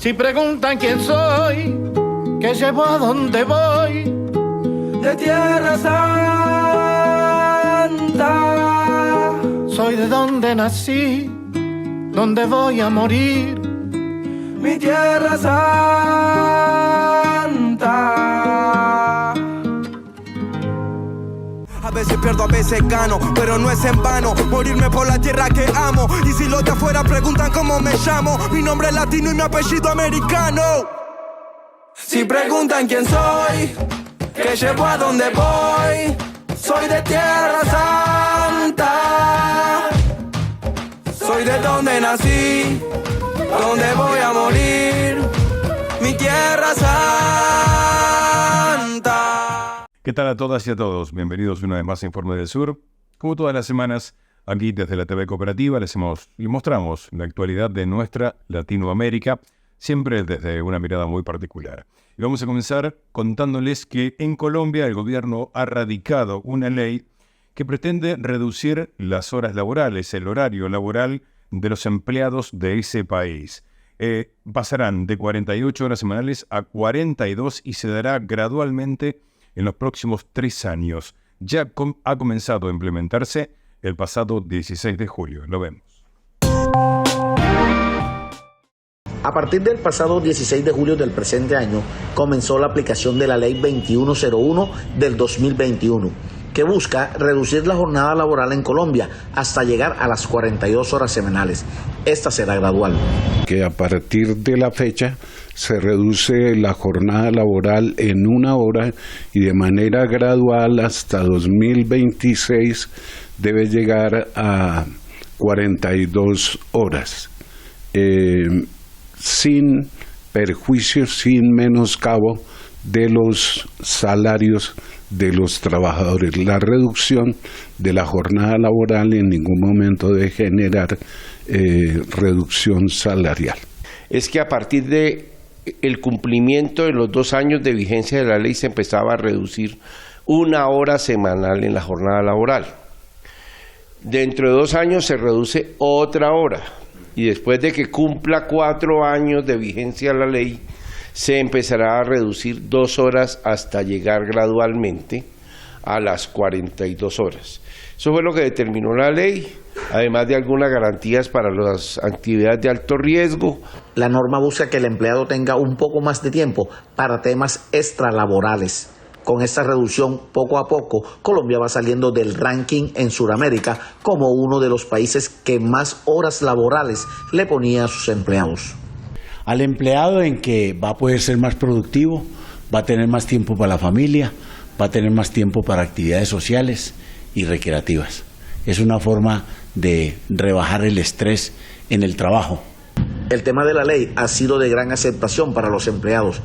Si preguntan quién soy, qué llevo, a dónde voy, de Tierra Santa. soy de donde nací, donde voy a morir, mi Tierra Santa. A veces pierdo, a veces gano, pero no es en vano morirme por la tierra que amo. Y si los de afuera preguntan cómo me llamo, mi nombre es latino y mi apellido americano. Si preguntan quién soy, qué llevo, a dónde voy, soy de Tierra Santa. Soy de donde nací, donde voy a morir, mi Tierra Santa. ¿Qué tal a todas y a todos? Bienvenidos una vez más a Informe del Sur. Como todas las semanas, aquí desde la TV Cooperativa les mostramos la actualidad de nuestra Latinoamérica, siempre desde una mirada muy particular. Y vamos a comenzar contándoles que en Colombia el gobierno ha radicado una ley que pretende reducir las horas laborales, el horario laboral de los empleados de ese país. Pasarán de 48 horas semanales a 42 y se dará gradualmente en los próximos 3 años. Ya ha comenzado a implementarse el pasado 16 de julio. Lo vemos. A partir del pasado 16 de julio del presente año, comenzó la aplicación de la Ley 2101 del 2021, que busca reducir la jornada laboral en Colombia hasta llegar a las 42 horas semanales. Esta será gradual. Que a partir de la fecha se reduce la jornada laboral en 1 hora y de manera gradual hasta 2026 debe llegar a 42 horas. Sin perjuicio, sin menoscabo de los salarios de los trabajadores. La reducción de la jornada laboral en ningún momento debe generar reducción salarial. Es que a partir de el cumplimiento de los 2 años de vigencia de la ley se empezaba a reducir 1 hora semanal en la jornada laboral. Dentro de 2 años se reduce otra hora y después de que cumpla 4 años de vigencia la ley se empezará a reducir 2 horas hasta llegar gradualmente a las 42 horas. Eso fue lo que determinó la ley, además de algunas garantías para las actividades de alto riesgo. La norma busca que el empleado tenga un poco más de tiempo para temas extralaborales. Con esta reducción, poco a poco, Colombia va saliendo del ranking en Sudamérica como uno de los países que más horas laborales le ponía a sus empleados. Al empleado en que va a poder ser más productivo, va a tener más tiempo para la familia, va a tener más tiempo para actividades sociales y recreativas. Es una forma de rebajar el estrés en el trabajo. El tema de la ley ha sido de gran aceptación para los empleados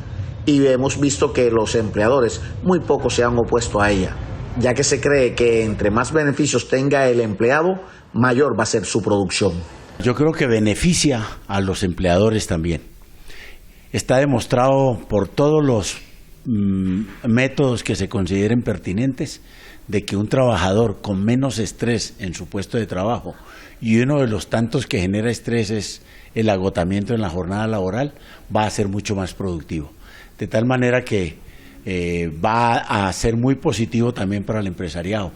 y hemos visto que los empleadores muy poco se han opuesto a ella, ya que se cree que entre más beneficios tenga el empleado, mayor va a ser su producción. Yo creo que beneficia a los empleadores también. Está demostrado por todos los métodos que se consideren pertinentes de que un trabajador con menos estrés en su puesto de trabajo, y uno de los tantos que genera estrés es el agotamiento en la jornada laboral, va a ser mucho más productivo. De tal manera que va a ser muy positivo también para el empresariado.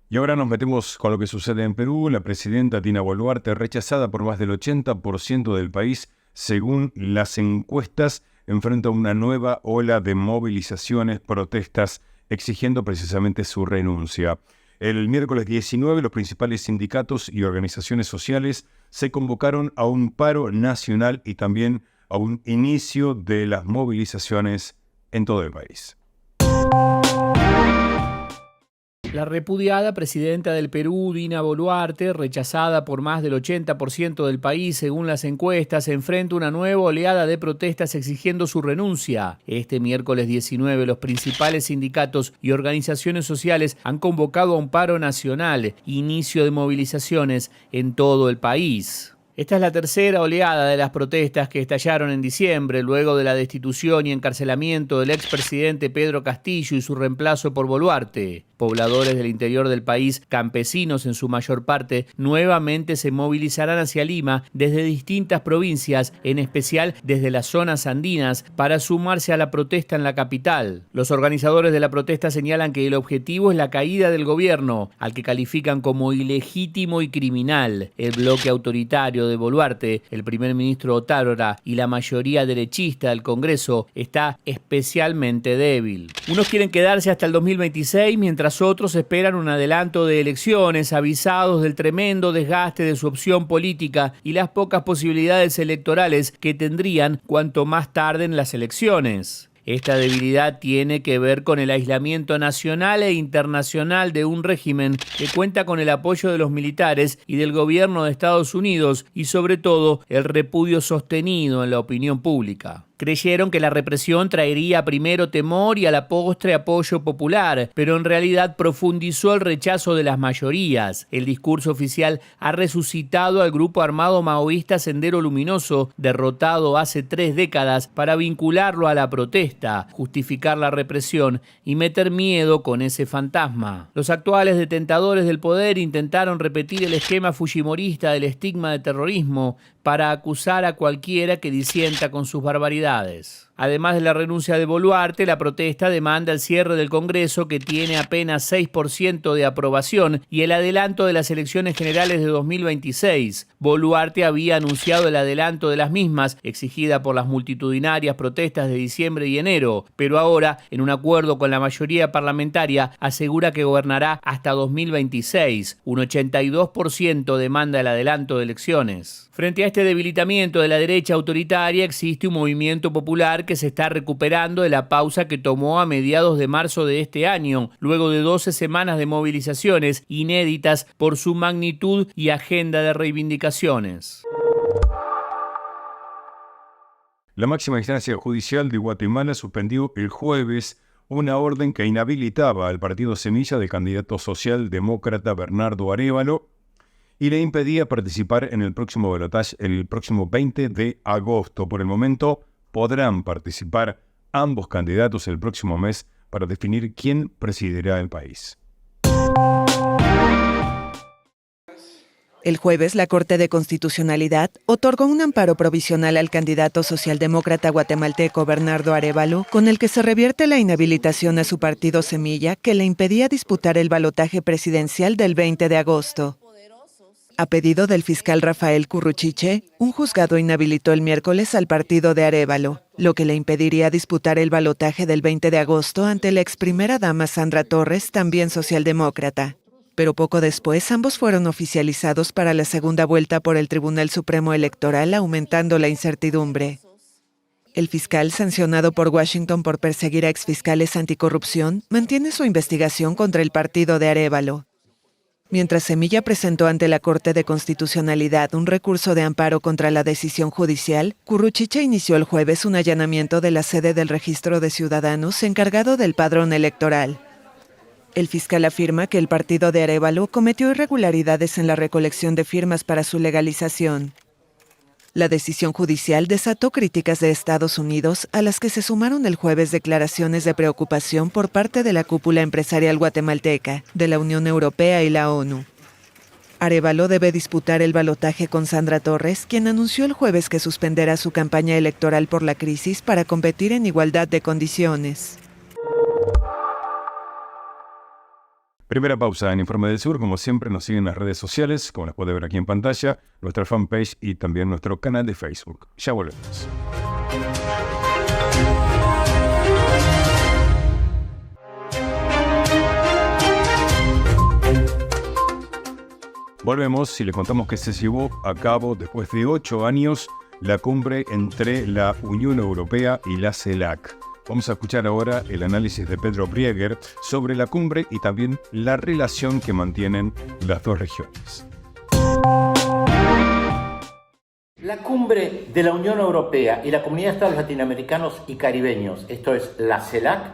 Y ahora nos metemos con lo que sucede en Perú. La presidenta Dina Boluarte, rechazada por más del 80% del país, según las encuestas, enfrenta una nueva ola de movilizaciones, protestas, exigiendo precisamente su renuncia. El miércoles 19, los principales sindicatos y organizaciones sociales se convocaron a un paro nacional y también a un inicio de las movilizaciones en todo el país. La repudiada presidenta del Perú, Dina Boluarte, rechazada por más del 80% del país según las encuestas, enfrenta una nueva oleada de protestas exigiendo su renuncia. Este miércoles 19, los principales sindicatos y organizaciones sociales han convocado a un paro nacional, inicio de movilizaciones en todo el país. Esta es la tercera oleada de las protestas que estallaron en diciembre, luego de la destitución y encarcelamiento del expresidente Pedro Castillo y su reemplazo por Boluarte. Pobladores del interior del país, campesinos en su mayor parte, nuevamente se movilizarán hacia Lima desde distintas provincias, en especial desde las zonas andinas, para sumarse a la protesta en la capital. Los organizadores de la protesta señalan que el objetivo es la caída del gobierno, al que califican como ilegítimo y criminal. El bloque autoritario de Boluarte, el primer ministro Otárola y la mayoría derechista del Congreso está especialmente débil. Unos quieren quedarse hasta el 2026, mientras otros esperan un adelanto de elecciones, avisados del tremendo desgaste de su opción política y las pocas posibilidades electorales que tendrían cuanto más tarden las elecciones. Esta debilidad tiene que ver con el aislamiento nacional e internacional de un régimen que cuenta con el apoyo de los militares y del gobierno de Estados Unidos y sobre todo el repudio sostenido en la opinión pública. Creyeron que la represión traería primero temor y a la postre apoyo popular, pero en realidad profundizó el rechazo de las mayorías. El discurso oficial ha resucitado al grupo armado maoísta Sendero Luminoso, derrotado hace 3 décadas, para vincularlo a la protesta, justificar la represión y meter miedo con ese fantasma. Los actuales detentadores del poder intentaron repetir el esquema fujimorista del estigma de terrorismo para acusar a cualquiera que disienta con sus barbaridades. Además de la renuncia de Boluarte, la protesta demanda el cierre del Congreso, que tiene apenas 6% de aprobación, y el adelanto de las elecciones generales de 2026. Boluarte había anunciado el adelanto de las mismas, exigida por las multitudinarias protestas de diciembre y enero, pero ahora, en un acuerdo con la mayoría parlamentaria, asegura que gobernará hasta 2026. Un 82% demanda el adelanto de elecciones. Frente a este debilitamiento de la derecha autoritaria, existe un movimiento popular que se está recuperando de la pausa que tomó a mediados de marzo de este año, luego de 12 semanas de movilizaciones inéditas por su magnitud y agenda de reivindicaciones. La máxima instancia judicial de Guatemala suspendió el jueves una orden que inhabilitaba al partido Semilla del candidato socialdemócrata Bernardo Arévalo y le impedía participar en el próximo balotaje el próximo 20 de agosto. Por el momento, podrán participar ambos candidatos el próximo mes para definir quién presidirá el país. El jueves, la Corte de Constitucionalidad otorgó un amparo provisional al candidato socialdemócrata guatemalteco Bernardo Arévalo, con el que se revierte la inhabilitación a su partido Semilla, que le impedía disputar el balotaje presidencial del 20 de agosto. A pedido del fiscal Rafael Curruchiche, un juzgado inhabilitó el miércoles al partido de Arévalo, lo que le impediría disputar el balotaje del 20 de agosto ante la ex primera dama Sandra Torres, también socialdemócrata. Pero poco después, ambos fueron oficializados para la segunda vuelta por el Tribunal Supremo Electoral, aumentando la incertidumbre. El fiscal, sancionado por Washington por perseguir a exfiscales anticorrupción, mantiene su investigación contra el partido de Arévalo. Mientras Semilla presentó ante la Corte de Constitucionalidad un recurso de amparo contra la decisión judicial, Curruchiche inició el jueves un allanamiento de la sede del Registro de Ciudadanos encargado del padrón electoral. El fiscal afirma que el partido de Arévalo cometió irregularidades en la recolección de firmas para su legalización. La decisión judicial desató críticas de Estados Unidos, a las que se sumaron el jueves declaraciones de preocupación por parte de la cúpula empresarial guatemalteca, de la Unión Europea y la ONU. Arévalo debe disputar el balotaje con Sandra Torres, quien anunció el jueves que suspenderá su campaña electoral por la crisis para competir en igualdad de condiciones. Primera pausa en Informe del Sur. Como siempre, nos siguen en las redes sociales, como las puede ver aquí en pantalla, nuestra fanpage y también nuestro canal de Facebook. Ya volvemos. Volvemos y les contamos que se llevó a cabo después de 8 años la cumbre entre la Unión Europea y la CELAC. Vamos a escuchar ahora el análisis de Pedro Brieger sobre la cumbre y también la relación que mantienen las dos regiones. La cumbre de la Unión Europea y la Comunidad de Estados Latinoamericanos y Caribeños, esto es la CELAC,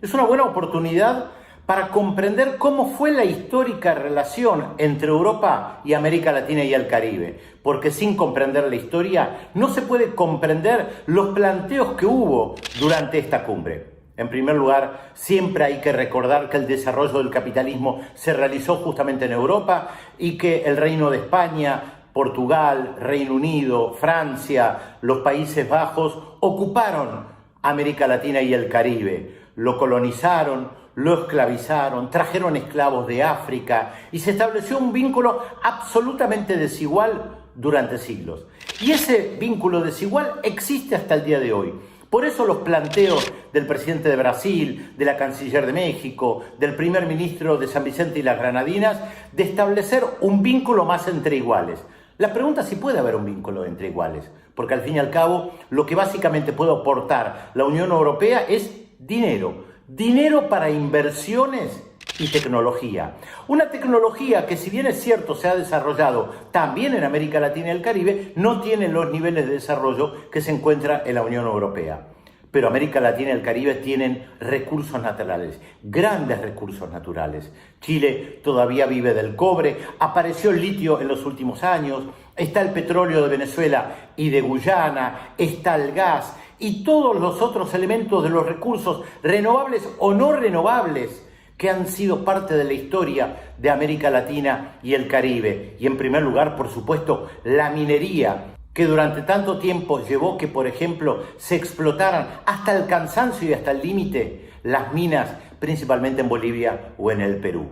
es una buena oportunidad para comprender cómo fue la histórica relación entre Europa y América Latina y el Caribe, porque sin comprender la historia no se puede comprender los planteos que hubo durante esta cumbre. En primer lugar, siempre hay que recordar que el desarrollo del capitalismo se realizó justamente en Europa y que el Reino de España, Portugal, Reino Unido, Francia, los Países Bajos ocuparon América Latina y el Caribe, lo colonizaron, lo esclavizaron, trajeron esclavos de África y se estableció un vínculo absolutamente desigual durante siglos. Y ese vínculo desigual existe hasta el día de hoy. Por eso los planteos del presidente de Brasil, de la canciller de México, del primer ministro de San Vicente y las Granadinas, de establecer un vínculo más entre iguales. La pregunta es si puede haber un vínculo entre iguales, porque al fin y al cabo lo que básicamente puede aportar la Unión Europea es dinero. Dinero para inversiones y tecnología. Una tecnología que, si bien es cierto se ha desarrollado también en América Latina y el Caribe, no tiene los niveles de desarrollo que se encuentra en la Unión Europea. Pero América Latina y el Caribe tienen recursos naturales, grandes recursos naturales. Chile todavía vive del cobre, apareció el litio en los últimos años, está el petróleo de Venezuela y de Guyana, está el gas y todos los otros elementos de los recursos renovables o no renovables que han sido parte de la historia de América Latina y el Caribe. Y en primer lugar, por supuesto, la minería, que durante tanto tiempo llevó que, por ejemplo, se explotaran hasta el cansancio y hasta el límite las minas, principalmente en Bolivia o en el Perú.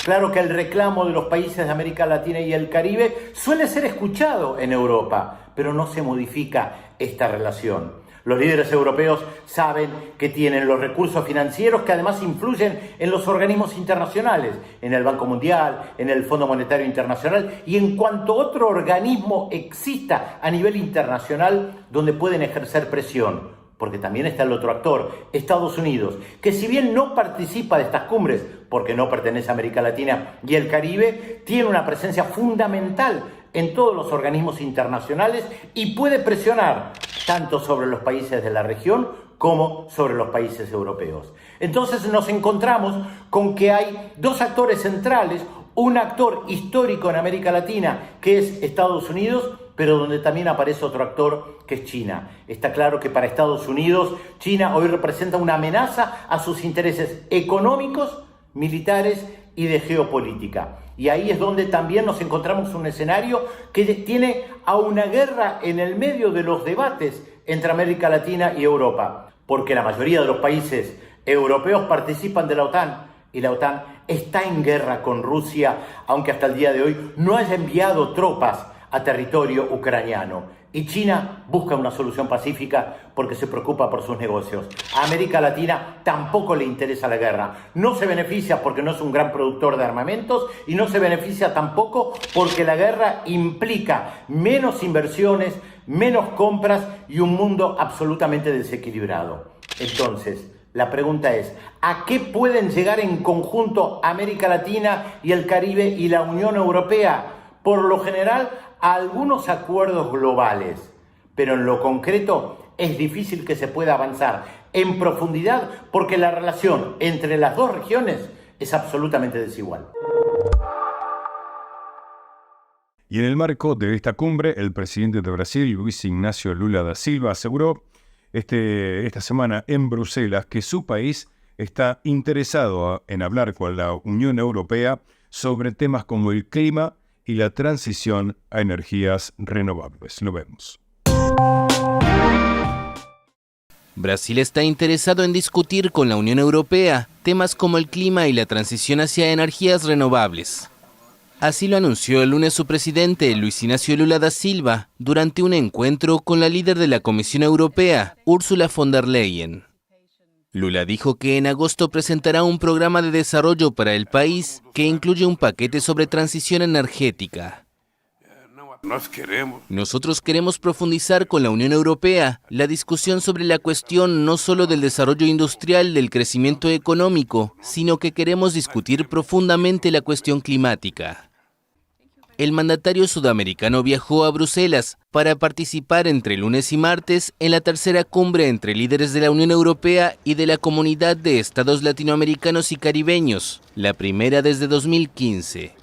Claro que el reclamo de los países de América Latina y el Caribe suele ser escuchado en Europa, pero no se modifica esta relación. Los líderes europeos saben que tienen los recursos financieros que además influyen en los organismos internacionales, en el Banco Mundial, en el Fondo Monetario Internacional y en cuanto otro organismo exista a nivel internacional donde pueden ejercer presión. Porque también está el otro actor, Estados Unidos, que si bien no participa de estas cumbres, porque no pertenece a América Latina y el Caribe, tiene una presencia fundamental en todos los organismos internacionales y puede presionar tanto sobre los países de la región como sobre los países europeos. Entonces nos encontramos con que hay dos actores centrales, un actor histórico en América Latina, que es Estados Unidos, pero donde también aparece otro actor, que es China. Está claro que para Estados Unidos, China hoy representa una amenaza a sus intereses económicos, militares y de geopolítica. Y ahí es donde también nos encontramos un escenario que tiene a una guerra en el medio de los debates entre América Latina y Europa, porque la mayoría de los países europeos participan de la OTAN y la OTAN está en guerra con Rusia, aunque hasta el día de hoy no haya enviado tropas a territorio ucraniano. Y China busca una solución pacífica porque se preocupa por sus negocios. A América Latina tampoco le interesa la guerra. No se beneficia porque no es un gran productor de armamentos y no se beneficia tampoco porque la guerra implica menos inversiones, menos compras y un mundo absolutamente desequilibrado. Entonces, la pregunta es, ¿a qué pueden llegar en conjunto América Latina y el Caribe y la Unión Europea? Por lo general, a algunos acuerdos globales, pero en lo concreto es difícil que se pueda avanzar en profundidad porque la relación entre las dos regiones es absolutamente desigual. Y en el marco de esta cumbre, el presidente de Brasil, Luis Ignacio Lula da Silva, aseguró esta semana en Bruselas que su país está interesado en hablar con la Unión Europea sobre temas como el clima y la transición a energías renovables. Lo vemos. Brasil está interesado en discutir con la Unión Europea temas como el clima y la transición hacia energías renovables. Así lo anunció el lunes su presidente, Luis Ignacio Lula da Silva, durante un encuentro con la líder de la Comisión Europea, Ursula von der Leyen. Lula dijo que en agosto presentará un programa de desarrollo para el país que incluye un paquete sobre transición energética. Nosotros queremos profundizar con la Unión Europea la discusión sobre la cuestión no solo del desarrollo industrial, del crecimiento económico, sino que queremos discutir profundamente la cuestión climática. El mandatario sudamericano viajó a Bruselas para participar entre lunes y martes en la tercera cumbre entre líderes de la Unión Europea y de la Comunidad de Estados Latinoamericanos y Caribeños, la primera desde 2015.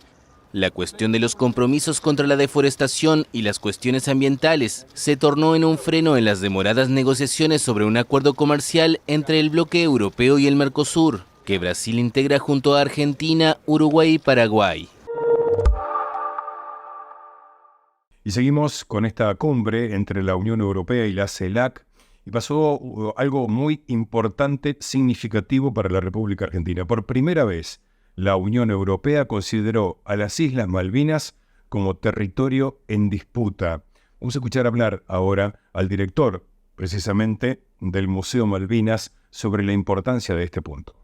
La cuestión de los compromisos contra la deforestación y las cuestiones ambientales se tornó en un freno en las demoradas negociaciones sobre un acuerdo comercial entre el bloque europeo y el Mercosur, que Brasil integra junto a Argentina, Uruguay y Paraguay. Y seguimos con esta cumbre entre la Unión Europea y la CELAC, y pasó algo muy importante, significativo para la República Argentina. Por primera vez, la Unión Europea consideró a las Islas Malvinas como territorio en disputa. Vamos a escuchar hablar ahora al director, precisamente, del Museo Malvinas sobre la importancia de este punto.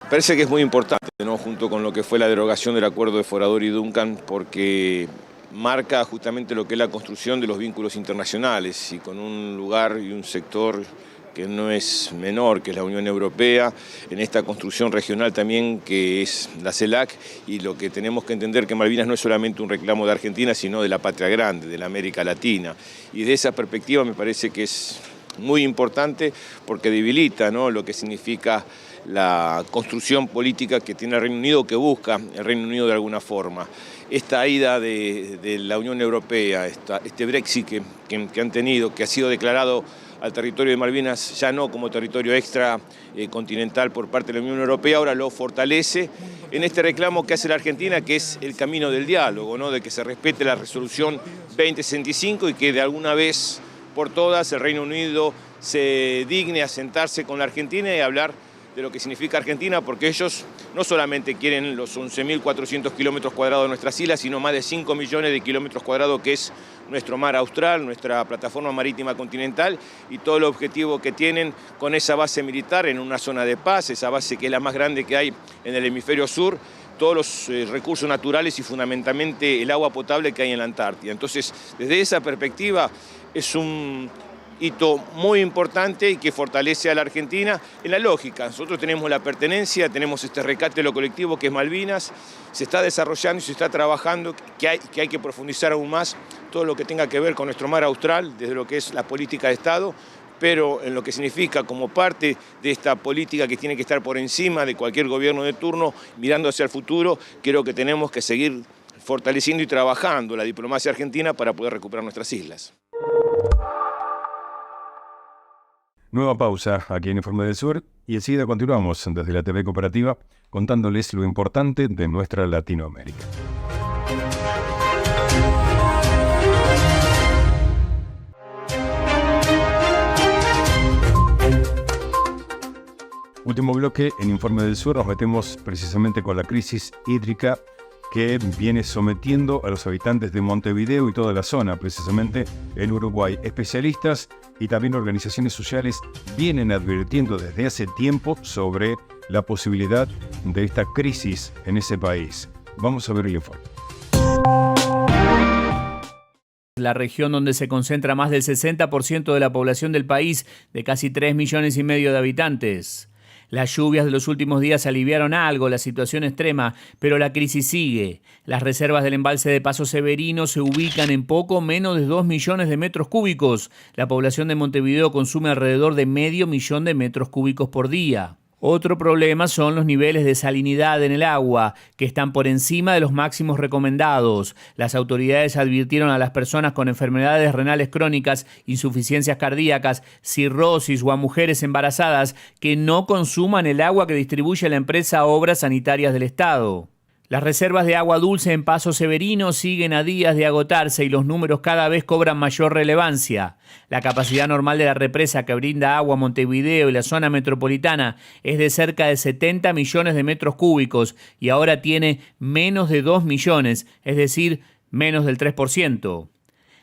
Parece que es muy importante, ¿no? Junto con lo que fue la derogación del acuerdo de Forador y Duncan, porque marca justamente lo que es la construcción de los vínculos internacionales y con un lugar y un sector que no es menor, que es la Unión Europea, en esta construcción regional también que es la CELAC, y lo que tenemos que entender que Malvinas no es solamente un reclamo de Argentina, sino de la patria grande, de la América Latina. Y de esa perspectiva me parece que es muy importante porque debilita, ¿no?, lo que significa la construcción política que tiene el Reino Unido, que busca el Reino Unido de alguna forma. Esta ida de la Unión Europea, este Brexit que han tenido, que ha sido declarado al territorio de Malvinas ya no como territorio extra continental por parte de la Unión Europea, ahora lo fortalece en este reclamo que hace la Argentina, que es el camino del diálogo, ¿no?, de que se respete la resolución 2065 y que de alguna vez por todas el Reino Unido se digne a sentarse con la Argentina y hablar de lo que significa Argentina, porque ellos no solamente quieren los 11.400 kilómetros cuadrados de nuestras islas, sino más de 5 millones de kilómetros cuadrados que es nuestro mar austral, nuestra plataforma marítima continental y todo el objetivo que tienen con esa base militar en una zona de paz, esa base que es la más grande que hay en el hemisferio sur, todos los recursos naturales y fundamentalmente el agua potable que hay en la Antártida. Entonces, desde esa perspectiva es un hito muy importante y que fortalece a la Argentina en la lógica. Nosotros tenemos la pertenencia, tenemos este rescate de lo colectivo que es Malvinas, se está desarrollando y se está trabajando, que hay que profundizar aún más todo lo que tenga que ver con nuestro mar austral, desde lo que es la política de Estado, pero en lo que significa como parte de esta política que tiene que estar por encima de cualquier gobierno de turno, mirando hacia el futuro, creo que tenemos que seguir fortaleciendo y trabajando la diplomacia argentina para poder recuperar nuestras islas. Nueva pausa aquí en Informe del Sur y enseguida continuamos desde la TV Cooperativa contándoles lo importante de nuestra Latinoamérica. Último bloque en Informe del Sur, nos metemos precisamente con la crisis hídrica que viene sometiendo a los habitantes de Montevideo y toda la zona, precisamente en Uruguay. Especialistas y también organizaciones sociales vienen advirtiendo desde hace tiempo sobre la posibilidad de esta crisis en ese país. Vamos a ver el informe. La región donde se concentra más del 60% de la población del país, de casi 3,5 millones de habitantes. Las lluvias de los últimos días aliviaron algo la situación extrema, pero la crisis sigue. Las reservas del embalse de Paso Severino se ubican en poco menos de 2 millones de metros cúbicos. La población de Montevideo consume alrededor de 500,000 de metros cúbicos por día. Otro problema son los niveles de salinidad en el agua, que están por encima de los máximos recomendados. Las autoridades advirtieron a las personas con enfermedades renales crónicas, insuficiencias cardíacas, cirrosis o a mujeres embarazadas que no consuman el agua que distribuye la empresa Obras Sanitarias del Estado. Las reservas de agua dulce en Paso Severino siguen a días de agotarse y los números cada vez cobran mayor relevancia. La capacidad normal de la represa que brinda agua a Montevideo y la zona metropolitana es de cerca de 70 millones de metros cúbicos y ahora tiene menos de 2 millones, es decir, menos del 3%.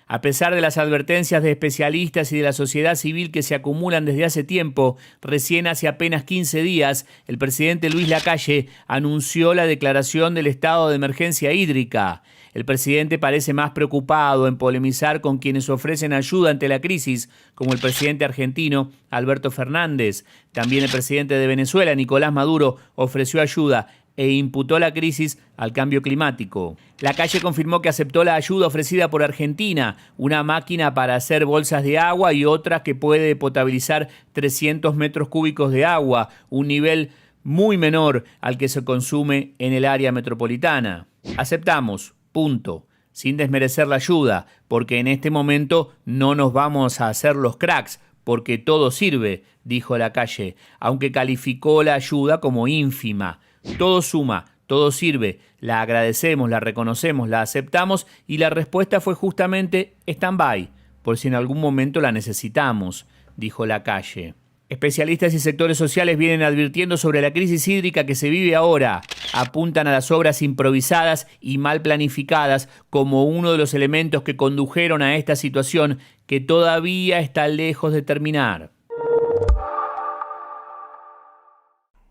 A pesar de las advertencias de especialistas y de la sociedad civil que se acumulan desde hace tiempo, recién hace apenas 15 días, el presidente Luis Lacalle anunció la declaración del estado de emergencia hídrica. El presidente parece más preocupado en polemizar con quienes ofrecen ayuda ante la crisis, como el presidente argentino Alberto Fernández. También el presidente de Venezuela, Nicolás Maduro, ofreció ayuda e imputó la crisis al cambio climático. Lacalle confirmó que aceptó la ayuda ofrecida por Argentina, una máquina para hacer bolsas de agua y otra que puede potabilizar 300 metros cúbicos de agua, un nivel muy menor al que se consume en el área metropolitana. Aceptamos, punto. Sin desmerecer la ayuda, porque en este momento no nos vamos a hacer los cracks, porque todo sirve, dijo Lacalle, aunque calificó la ayuda como ínfima. Todo suma, todo sirve, la agradecemos, la reconocemos, la aceptamos y la respuesta fue justamente stand-by, por si en algún momento la necesitamos, dijo Lacalle. Especialistas y sectores sociales vienen advirtiendo sobre la crisis hídrica que se vive ahora. Apuntan a las obras improvisadas y mal planificadas como uno de los elementos que condujeron a esta situación que todavía está lejos de terminar.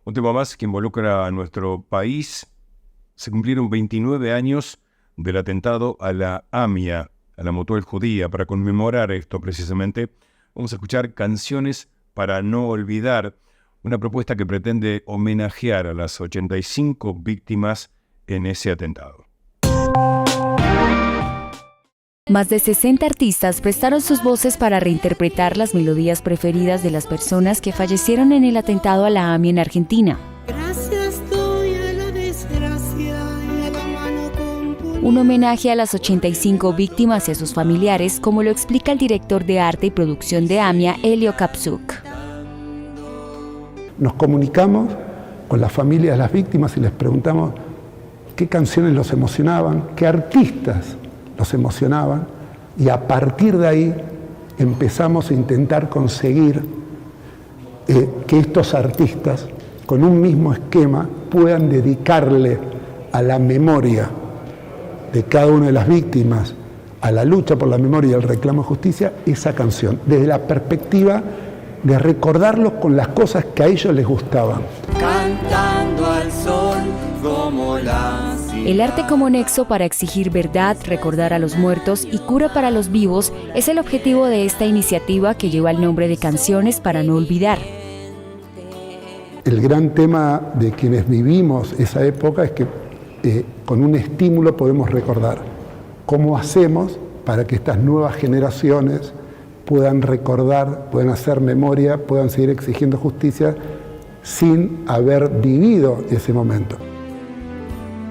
Un tema más que involucra a nuestro país. Se cumplieron 29 años del atentado a la AMIA, a la Motul judía. Para conmemorar esto precisamente, vamos a escuchar Canciones para no olvidar, una propuesta que pretende homenajear a las 85 víctimas en ese atentado. Más de 60 artistas prestaron sus voces para reinterpretar las melodías preferidas de las personas que fallecieron en el atentado a la AMIA en Argentina. Gracias doy a la desgracia y a la mano con... Un homenaje a las 85 víctimas y a sus familiares, como lo explica el director de arte y producción de AMIA, Helio Kapsuk. Nos comunicamos con las familias de las víctimas y les preguntamos qué canciones los emocionaban, qué artistas los emocionaban, y a partir de ahí empezamos a intentar conseguir que estos artistas, con un mismo esquema, puedan dedicarle a la memoria de cada una de las víctimas, a la lucha por la memoria y el reclamo de justicia, esa canción, desde la perspectiva de recordarlos con las cosas que a ellos les gustaban. Cantando al sol como la... El arte como nexo para exigir verdad, recordar a los muertos y cura para los vivos es el objetivo de esta iniciativa que lleva el nombre de Canciones para no olvidar. El gran tema de quienes vivimos esa época es que con un estímulo podemos recordar. ¿Cómo hacemos para que estas nuevas generaciones puedan recordar, puedan hacer memoria, puedan seguir exigiendo justicia sin haber vivido ese momento?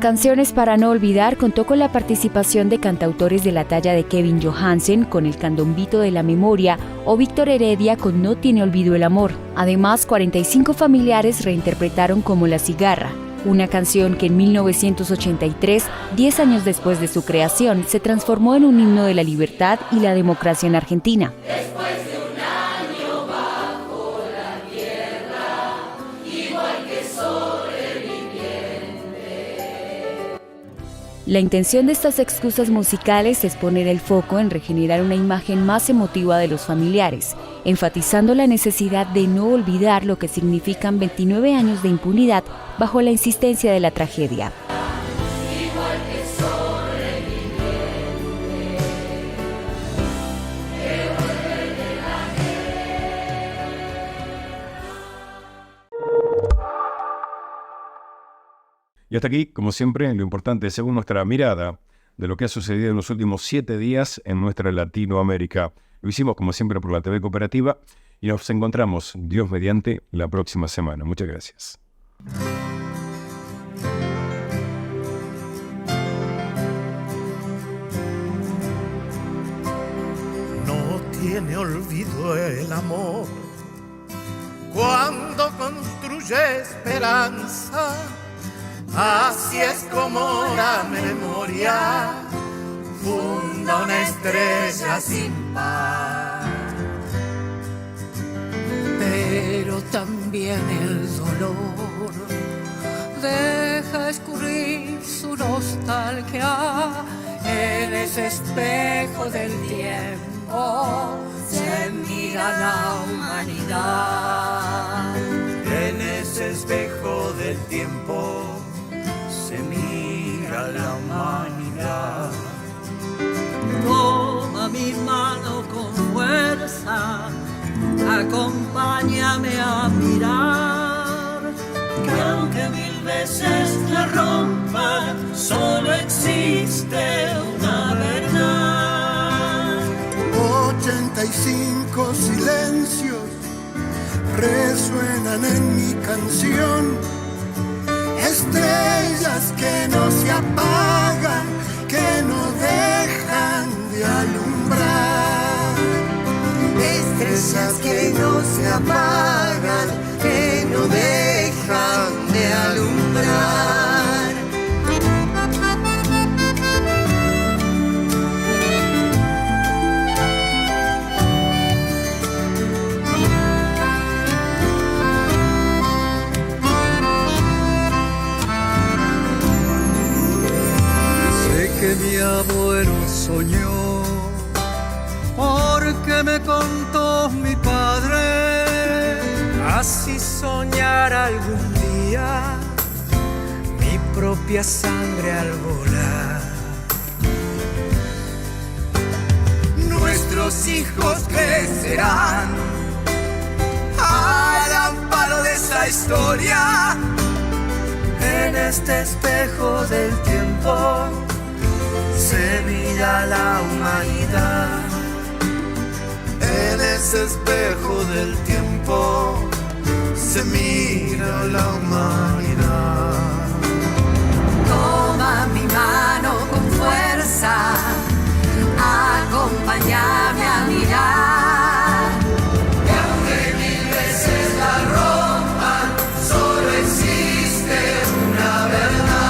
Canciones para no olvidar contó con la participación de cantautores de la talla de Kevin Johansen con El Candombito de la Memoria o Víctor Heredia con No tiene olvido el amor. Además, 45 familiares reinterpretaron como La Cigarra, una canción que en 1983, 10 años después de su creación, se transformó en un himno de la libertad y la democracia en Argentina. Después de un año bajo la tierra, igual que sobreviviente. La intención de estas excusas musicales es poner el foco en regenerar una imagen más emotiva de los familiares, enfatizando la necesidad de no olvidar lo que significan 29 años de impunidad bajo la insistencia de la tragedia. Igual que sobreviviente, que vuelve de la Y hasta aquí, como siempre, lo importante según nuestra mirada de lo que ha sucedido en los últimos 7 días en nuestra Latinoamérica. Lo hicimos, como siempre, por la TV Cooperativa y nos encontramos, Dios mediante, la próxima semana. Muchas gracias. No tiene olvido el amor cuando construye esperanza. Así es como la memoria funda una estrella sin par. Pero también el dolor deja escurrir su nostalgia en ese espejo del tiempo. Se mira la humanidad. En ese espejo del tiempo se mira la humanidad. Toma mi mano con fuerza, acompáñame a mirar, que aunque 1000 veces la rompa, solo existe una verdad. 85 silencios resuenan en mi canción. Estrellas que no se apagan, que no dejan de alumbrar. Estrellas que no se apagan, que no dejan de alumbrar. Que mi abuelo soñó, porque me contó mi padre, así soñar algún día mi propia sangre al volar. Nuestros hijos crecerán al amparo de esa historia, en este espejo del tiempo se mira la humanidad. En ese espejo del tiempo se mira la humanidad. Toma mi mano con fuerza, acompáñame a mirar. Que aunque mil veces la rompan, solo existe una verdad.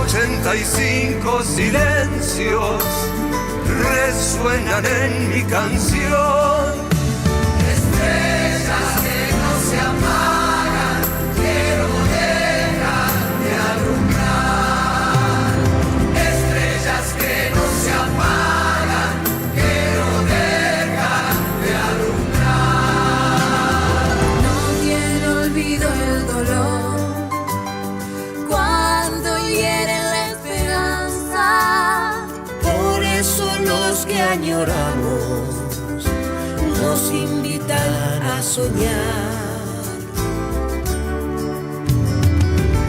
85 silencios resuenan en mi canción. Estrellas que no se apagan, que no dejan de alumbrar. Estrellas que no se apagan, que no dejan de alumbrar. No tiene olvido el dolor cuando hiere la esperanza. Por eso los que añoramos nos invitan a soñar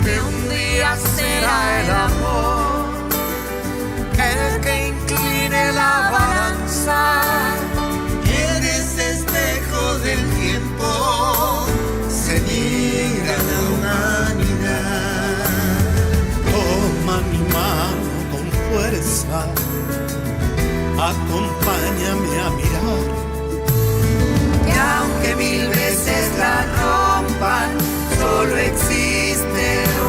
que un día será el amor el que incline la balanza. Y en ese espejo del tiempo se mira la humanidad. Toma mi mano con fuerza, acompáñame a mirar. Y aunque mil veces la rompan, solo existe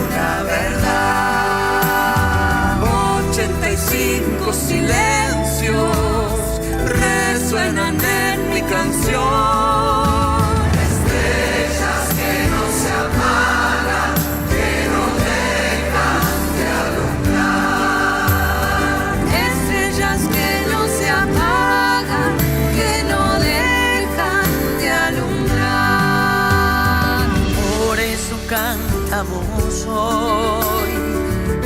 una verdad. 85 silencios resuenan en mi canción. Estrellas que no se apagan, que no dejan de alumbrar. Estrellas que no se apagan, que no dejan de alumbrar. Por eso cantamos hoy,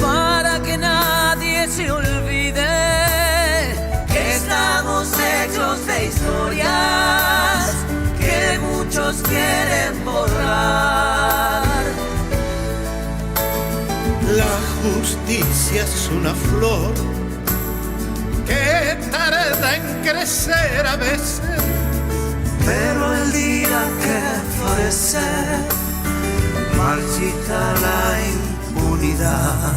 para que nadie se olvide que estamos hechos de historias que muchos quieren borrar. La justicia es una flor que tarda en crecer a veces, pero el día que florece marchita la impunidad.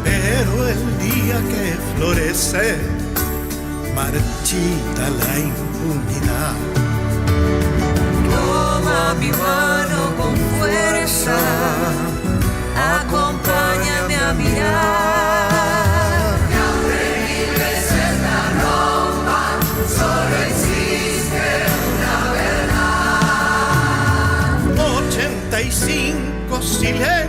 Pero el día que florece marchita la impunidad. Toma mi mano con fuerza, acompáñame a mirar. Que aunque mil veces la rompan, solo existe una verdad. 85 silencios